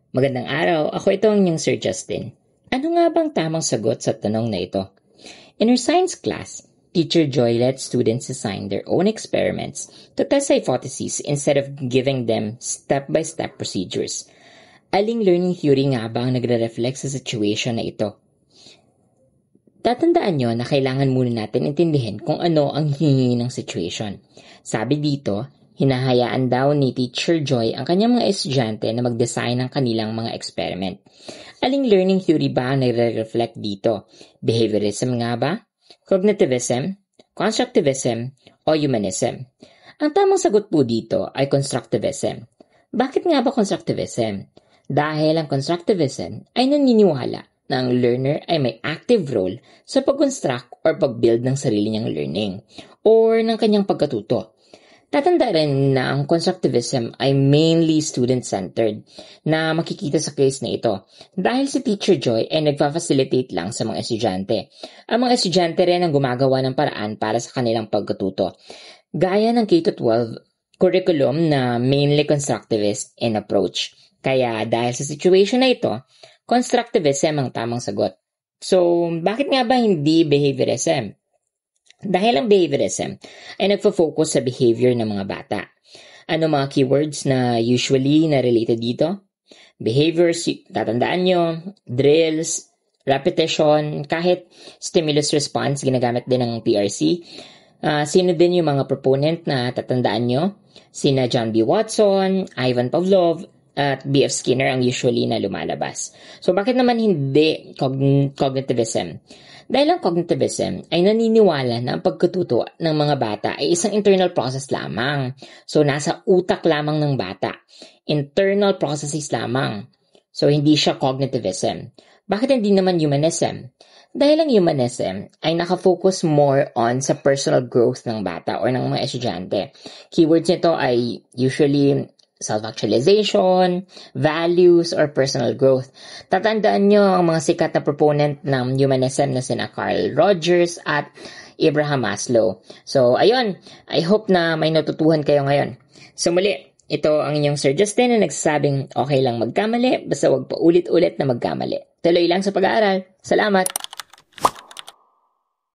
Magandang araw, ako ito ang inyong Sir Justin. Ano nga bang tamang sagot sa tanong na ito? In her science class, Teacher Joy let students design their own experiments to test hypotheses instead of giving them step-by-step procedures. Aling learning theory nga ba ang nagre-reflect sa situation na ito? Tatandaan nyo na kailangan muna natin intindihin kung ano ang hihingi ng situation. Sabi dito, hinahayaan daw ni Teacher Joy ang kanyang mga estudyante na mag-design ng kanilang mga experiment. Aling learning theory ba ang nagre-reflect dito? Behaviorism nga ba? Cognitivism? Constructivism? O humanism? Ang tamang sagot po dito ay constructivism. Bakit nga ba constructivism? Dahil ang constructivism ay naniniwala na ang learner ay may active role sa pag-construct or pag-build ng sarili niyang learning or ng kanyang pagkatuto. Tatanda rin na ang constructivism ay mainly student-centered na makikita sa case na ito dahil si Teacher Joy ay nagfa-facilitate lang sa mga estudyante. Ang mga estudyante rin ang gumagawa ng paraan para sa kanilang pagkatuto. Gaya ng K-12 curriculum na mainly constructivist in approach. Kaya dahil sa situation na ito, constructivism ang tamang sagot. So, bakit nga ba hindi behaviorism? Dahil ang behaviorism ay nagfo-focus sa behavior ng mga bata. Ano mga keywords na usually na related dito? Behaviors, tatandaan nyo, drills, repetition, kahit stimulus response, ginagamit din ng PRC. Sino din yung mga proponent na tatandaan nyo? Sina John B. Watson, Ivan Pavlov, at B.F. Skinner ang usually na lumalabas. So bakit naman hindi cognitivism? Dahil ang cognitivism ay naniniwala na ang pagkatuto ng mga bata ay isang internal process lamang. So nasa utak lamang ng bata. Internal processes lamang. So hindi siya cognitivism. Bakit hindi naman humanism? Dahil ang humanism ay nakafocus more on sa personal growth ng bata or ng mga estudyante. Keywords nito ay usually self-actualization, values, or personal growth. Tatandaan nyo ang mga sikat na proponent ng humanism na sina Carl Rogers at Abraham Maslow. So, ayun. I hope na may natutuhan kayo ngayon. So, muli, ito ang inyong Sir Justin na nagsasabing okay lang magkamali, basta wag pa ulit-ulit na magkamali. Tuloy lang sa pag-aaral. Salamat!